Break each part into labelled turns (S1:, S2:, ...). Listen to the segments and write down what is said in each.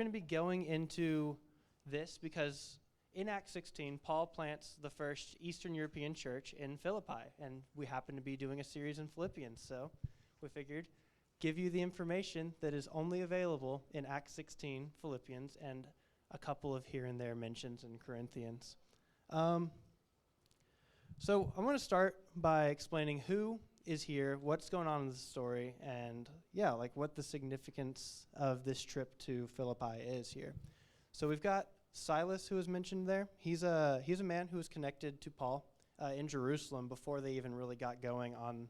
S1: We're going to be going into this because in Acts 16, Paul plants the first Eastern European church in Philippi, and we happen to be doing a series in Philippians, so we figured give you the information that is only available in Acts 16, Philippians, and a couple of here and there mentions in Corinthians. So I want to start by explaining who is here, what's going on in the story, and what the significance of this trip to Philippi is here. So we've got Silas, who was mentioned there. He's a man who was connected to Paul in Jerusalem before they even really got going on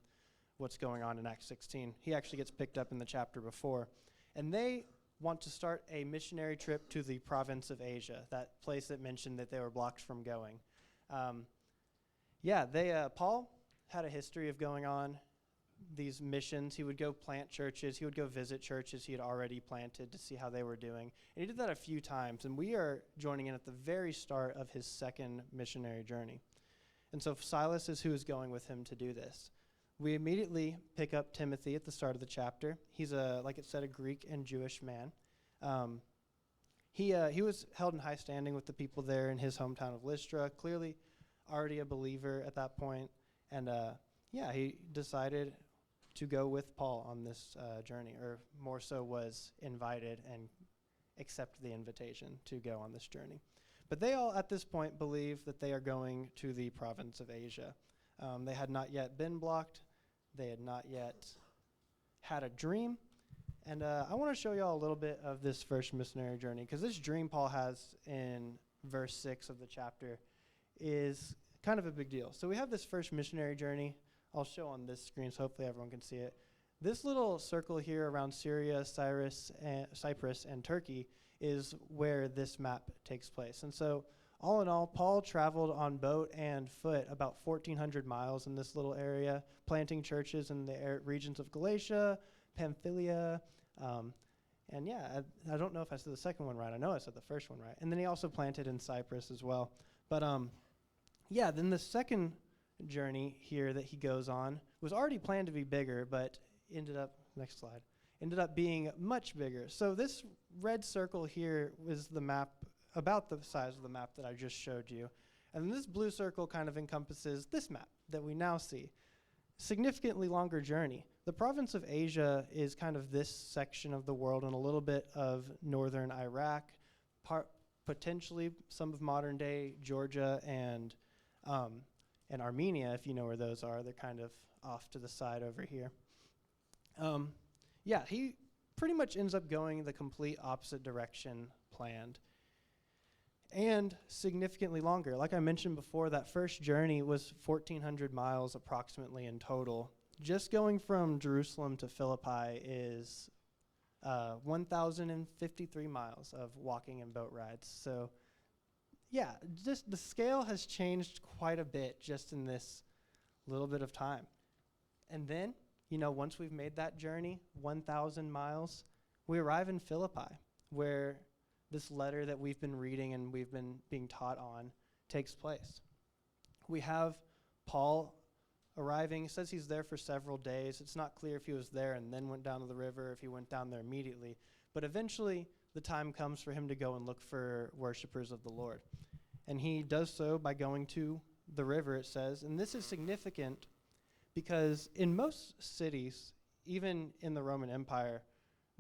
S1: what's going on in Acts 16. He actually gets picked up in the chapter before. And they want to start a missionary trip to the province of Asia, that place that mentioned that they were blocked from going. Paul had a history of going on these missions. He would go plant churches. He would go visit churches he had already planted to see how they were doing. And he did that a few times. And we are joining in at the very start of his second missionary journey. And so Silas is who is going with him to do this. We immediately pick up Timothy at the start of the chapter. He's a Greek and Jewish man. He was held in high standing with the people there in his hometown of Lystra, clearly already a believer at that point. And he decided to go with Paul on this journey, or more so was invited and accepted the invitation to go on this journey. But they all at this point believe that they are going to the province of Asia. They had not yet been blocked. They had not yet had a dream. And I want to show you all a little bit of this first missionary journey, because this dream Paul has in verse 6 of the chapter is kind of a big deal. So we have this first missionary journey. I'll show on this screen, so hopefully everyone can see it. This little circle here around Syria, Cyprus, and Turkey is where this map takes place. And so all in all, Paul traveled on boat and foot about 1,400 miles in this little area, planting churches in the regions of Galatia, Pamphylia, I don't know if I said the second one right. I know I said the first one right. And then he also planted in Cyprus as well. But then the second journey here that he goes on was already planned to be bigger, but ended up being much bigger. So this red circle here was the map, about the size of the map that I just showed you. And this blue circle kind of encompasses this map that we now see. Significantly longer journey. The province of Asia is kind of this section of the world and a little bit of northern Iraq, potentially some of modern day Georgia and Armenia, if you know where those are. They're kind of off to the side over here. He pretty much ends up going the complete opposite direction planned, and significantly longer. Like I mentioned before, that first journey was 1,400 miles approximately in total. Just going from Jerusalem to Philippi is 1,053 miles of walking and boat rides. So just the scale has changed quite a bit just in this little bit of time. And then, once we've made that journey, 1,000 miles, we arrive in Philippi, where this letter that we've been reading and we've been being taught on takes place. We have Paul arriving. It says he's there for several days. It's not clear if he was there and then went down to the river, or if he went down there immediately. But eventually, the time comes for him to go and look for worshipers of the Lord. And he does so by going to the river, it says. And this is significant because in most cities, even in the Roman Empire,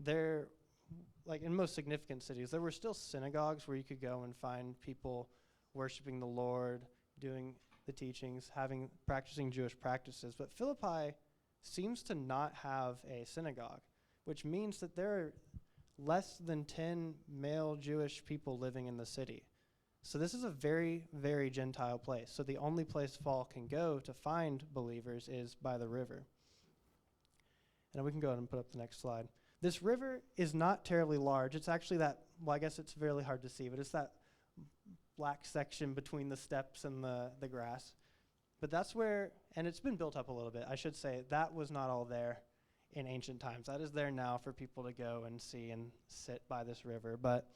S1: in most significant cities, there were still synagogues where you could go and find people worshiping the Lord, doing the teachings, practicing Jewish practices. But Philippi seems to not have a synagogue, which means that there are less than 10 male Jewish people living in the city. So this is a very, very Gentile place. So the only place Paul can go to find believers is by the river. And we can go ahead and put up the next slide. This river is not terribly large. It's actually I guess it's really hard to see, but it's that black section between the steps and the grass. But that's where, and it's been built up a little bit. I should say that was not all there in ancient times. That is there now for people to go and see and sit by this river. But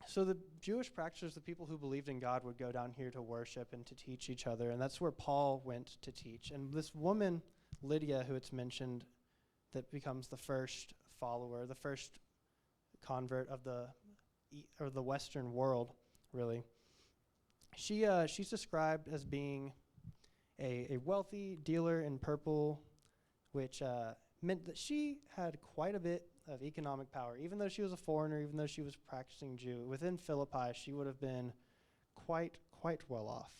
S1: so the Jewish practitioners, the people who believed in God, would go down here to worship and to teach each other, and that's where Paul went to teach. And this woman, Lydia, who it's mentioned, that becomes the first follower, the first convert of the Western world, really. She's described as being a wealthy dealer in purple, which meant that she had quite a bit of economic power. Even though she was a foreigner, even though she was practicing Jew, within Philippi, she would have been quite well off.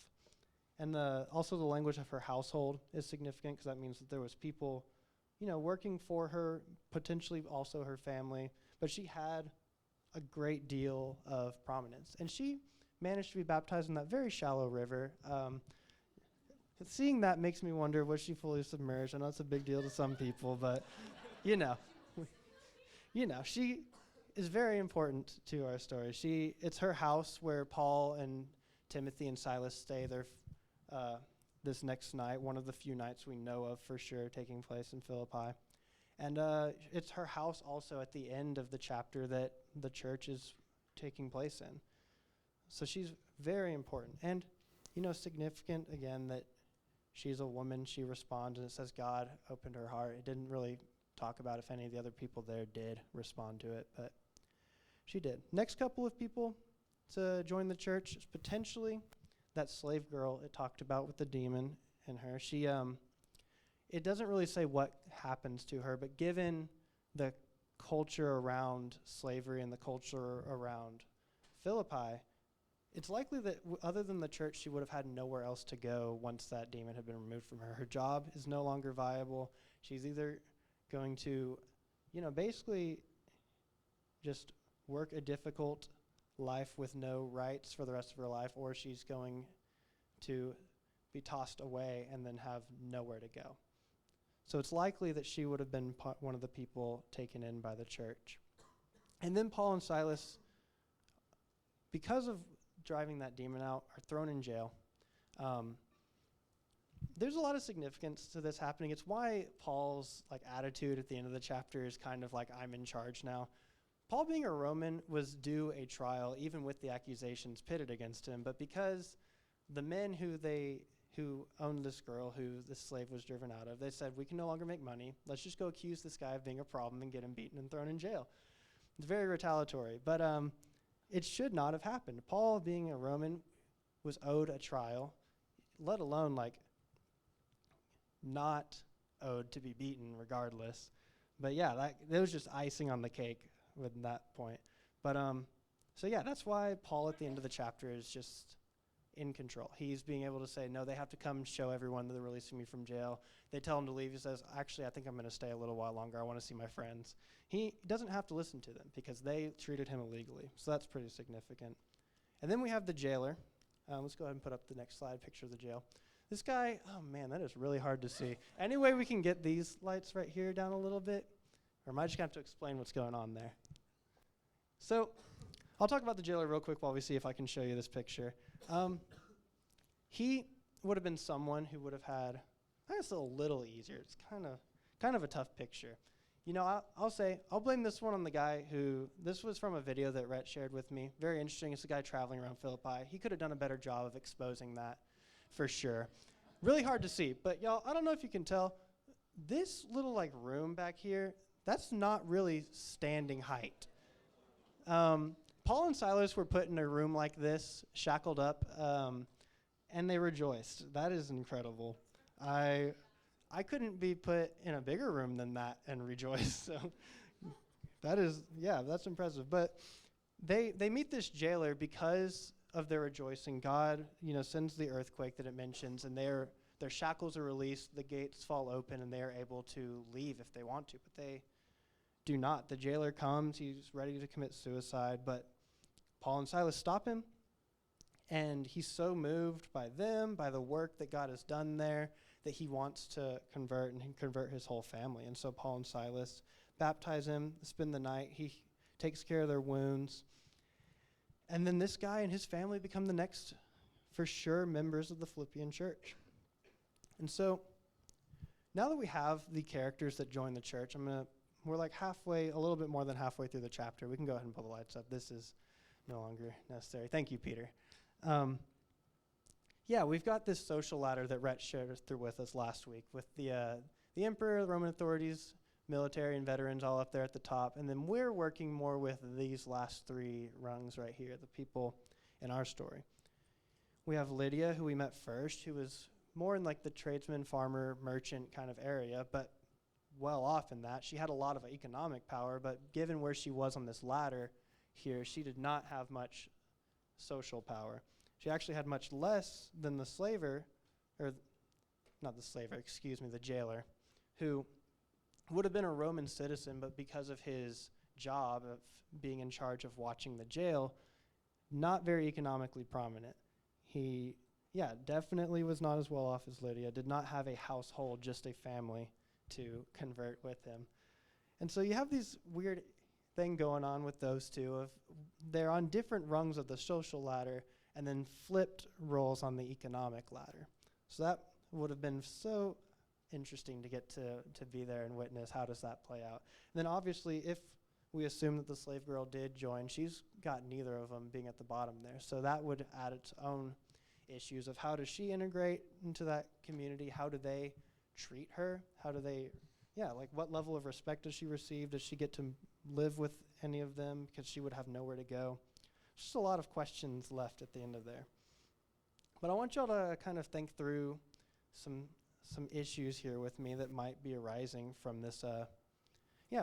S1: And also the language of her household is significant because that means that there was people, working for her, potentially also her family, but she had a great deal of prominence. And she managed to be baptized in that very shallow river. Seeing that makes me wonder, was she fully submerged? I know it's a big deal to some people, but, she is very important to our story. It's her house where Paul and Timothy and Silas stay there this next night, one of the few nights we know of for sure taking place in Philippi. And it's her house also at the end of the chapter that the church is taking place in. So she's very important. And, significant, again, that she's a woman. She responds, and it says God opened her heart. It didn't really talk about if any of the other people there did respond to it, but she did. Next couple of people to join the church is potentially that slave girl it talked about with the demon in her. She, it doesn't really say what happens to her, but given the culture around slavery and the culture around Philippi, it's likely that other than the church, she would have had nowhere else to go once that demon had been removed from her. Her job is no longer viable. She's either going to, basically just work a difficult life with no rights for the rest of her life, or she's going to be tossed away and then have nowhere to go. So it's likely that she would have been one of the people taken in by the church. And then Paul and Silas, because of driving that demon out, are thrown in jail. There's a lot of significance to this happening. It's why Paul's attitude at the end of the chapter is kind of like, I'm in charge now. Paul, being a Roman, was due a trial, even with the accusations pitted against him. But because the men who owned this girl, who this slave was driven out of, they said, we can no longer make money. Let's just go accuse this guy of being a problem and get him beaten and thrown in jail. It's very retaliatory. But it should not have happened. Paul, being a Roman, was owed a trial, let alone not owed to be beaten regardless. But yeah, that was just icing on the cake with that point. But that's why Paul at the end of the chapter is just in control. He's being able to say, no, they have to come show everyone that they're releasing me from jail. They tell him to leave. He says, actually, I think I'm going to stay a little while longer. I want to see my friends. He doesn't have to listen to them because they treated him illegally. So that's pretty significant. And then we have the jailer. Let's go ahead and put up the next slide, picture of the jail. This guy, oh man, that is really hard to see. Any way we can get these lights right here down a little bit? Or am I just going to have to explain what's going on there? So I'll talk about the jailer real quick while we see if I can show you this picture. He would have been someone who would have had, I guess, a little easier. It's kind of a tough picture. I'll blame this one on the guy this was from a video that Rhett shared with me. Very interesting. It's a guy traveling around Philippi. He could have done a better job of exposing that for sure. Really hard to see, but y'all, I don't know if you can tell, this little room back here, that's not really standing height. Paul and Silas were put in a room like this, shackled up, and they rejoiced. That is incredible. I couldn't be put in a bigger room than that and rejoice. So that's impressive. But they meet this jailer because of their rejoicing. God, sends the earthquake that it mentions, and their shackles are released, the gates fall open, and they are able to leave if they want to, but they do not. The jailer comes, he's ready to commit suicide, but Paul and Silas stop him, and he's so moved by them, by the work that God has done there, that he wants to convert his whole family. And so Paul and Silas baptize him, spend the night. He takes care of their wounds. And then this guy and his family become the next, for sure, members of the Philippian church. And so now that we have the characters that join the church, we're a little bit more than halfway through the chapter. We can go ahead and pull the lights up. This is no longer necessary. Thank you, Peter. We've got this social ladder that Rhett shared through with us last week with the emperor, the Roman authorities, military and veterans all up there at the top. And then we're working more with these last three rungs right here, the people in our story. We have Lydia, who we met first, who was more in like the tradesman, farmer, merchant kind of area, but well off in that. She had a lot of economic power, but given where she was on this ladder here, she did not have much social power. She actually had much less than the slaver, or not the slaver, excuse me, the jailer, who would have been a Roman citizen, but because of his job of being in charge of watching the jail, not very economically prominent. He, definitely was not as well off as Lydia, did not have a household, just a family to convert with him. And so you have these weird thing going on with those two of they're on different rungs of the social ladder and then flipped roles on the economic ladder. So that would have been so interesting to get to be there and witness how does that play out. And then obviously if we assume that the slave girl did join, she's got neither of them being at the bottom there. So that would add its own issues of how does she integrate into that community? How do they treat her? How do they, what level of respect does she receive? Does she get to live with any of them because she would have nowhere to go? Just a lot of questions left at the end of there. But I want y'all to kind of think through some issues here with me that might be arising from this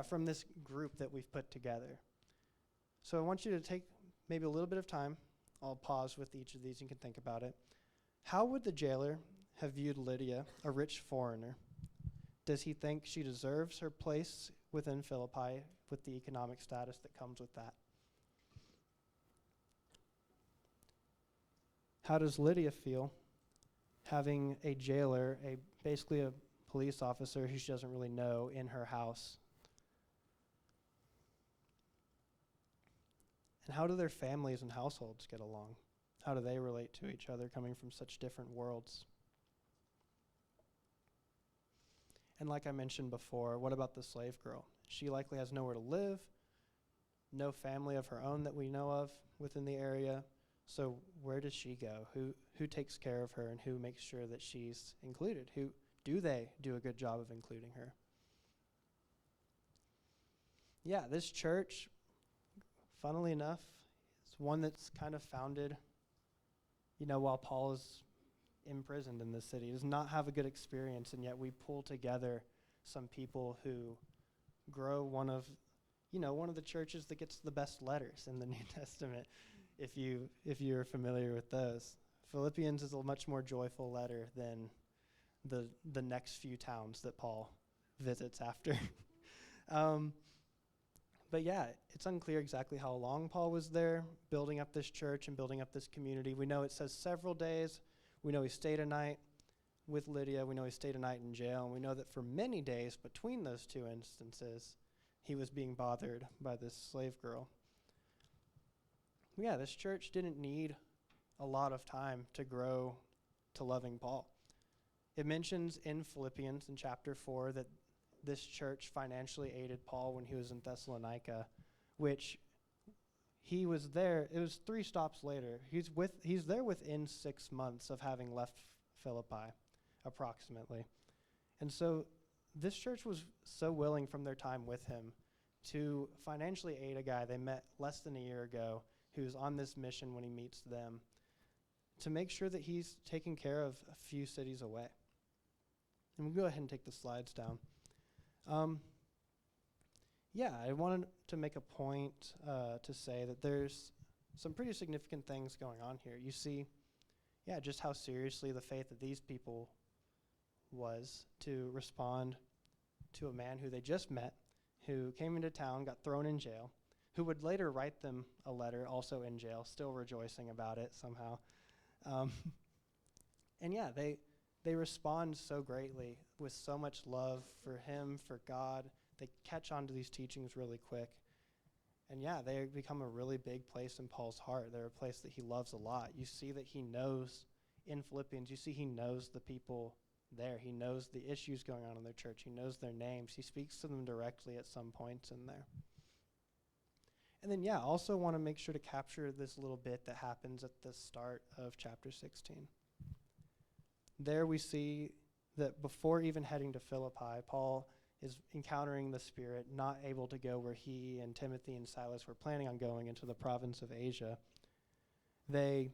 S1: from this group that we've put together. So I want you to take maybe a little bit of time. I'll pause with each of these. You can think about it. How would the jailer have viewed Lydia, a rich foreigner? Does he think she deserves her place within Philippi with the economic status that comes with that? How does Lydia feel having a jailer, basically a police officer who she doesn't really know, in her house? And how do their families and households get along? How do they relate to each other coming from such different worlds? And like I mentioned before, what about the slave girl? She likely has nowhere to live, no family of her own that we know of within the area. So where does she go? Who takes care of her and who makes sure that she's included? Who do they do a good job of including her? Yeah, this church, funnily enough, is one that's kind of founded, while Paul is imprisoned in the city. He does not have a good experience, and yet we pull together some people who grow one of the churches that gets the best letters in the New Testament, if you're familiar with those. Philippians is a much more joyful letter than the next few towns that Paul visits after. But it's unclear exactly how long Paul was there, building up this church and building up this community. We know it says several days. We know he stayed a night with Lydia. We know he stayed a night in jail. And we know that for many days between those two instances, he was being bothered by this slave girl. This church didn't need a lot of time to grow to loving Paul. It mentions in Philippians in chapter 4 that this church financially aided Paul when he was in Thessalonica, which he was there. It was 3 stops later. He's there within 6 months of having left Philippi, approximately. And so this church was so willing from their time with him to financially aid a guy they met less than a year ago who's on this mission when he meets them, to make sure that he's taking care of a few cities away. And we'll go ahead and take the slides down. I wanted to make a point to say that there's some pretty significant things going on here. You see, just how seriously the faith of these people was to respond to a man who they just met, who came into town, got thrown in jail, who would later write them a letter, also in jail, still rejoicing about it somehow. They respond so greatly with so much love for him, for God. They catch on to these teachings really quick. And they become a really big place in Paul's heart. They're a place that he loves a lot. You see that he knows, in Philippians, he knows the people there. He knows the issues going on in their church. He knows their names. He speaks to them directly at some points in there. And then, also want to make sure to capture this little bit that happens at the start of chapter 16. There we see that before even heading to Philippi, Paul is encountering the Spirit, not able to go where he and Timothy and Silas were planning on going, into the province of Asia. They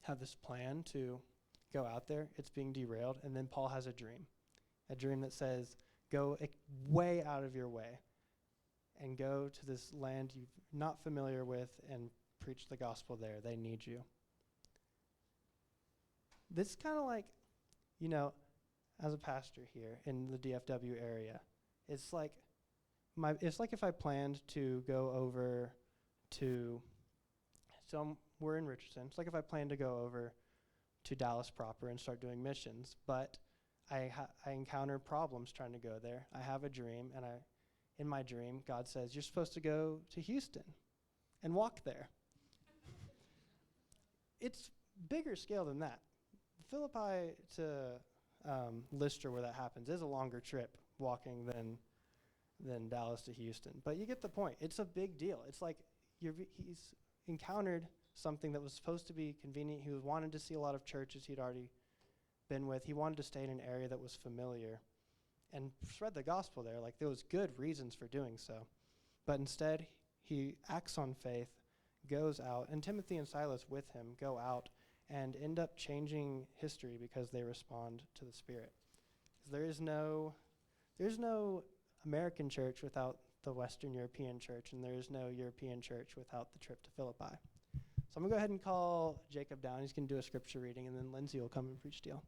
S1: have this plan to go out there. It's being derailed. And then Paul has a dream that says, go way out of your way and go to this land you're not familiar with and preach the gospel there. They need you. This is kind of like, as a pastor here in the DFW area, it's like if I planned to go over to, we're in Richardson. It's like if I planned to go over to Dallas proper and start doing missions, but I encounter problems trying to go there. I have a dream, and in my dream, God says, you're supposed to go to Houston and walk there. It's bigger scale than that. Philippi to Lystra, where that happens, is a longer trip walking than Dallas to Houston. But you get the point. It's a big deal. It's like he's encountered something that was supposed to be convenient. He wanted to see a lot of churches he'd already been with. He wanted to stay in an area that was familiar and spread the gospel there. Like, there was good reasons for doing so. But instead, he acts on faith, goes out, and Timothy and Silas with him go out and end up changing history because they respond to the Spirit. There's no American church without the Western European church, and there is no European church without the trip to Philippi. So I'm going to go ahead and call Jacob down. He's going to do a scripture reading, and then Lindsay will come and preach to you.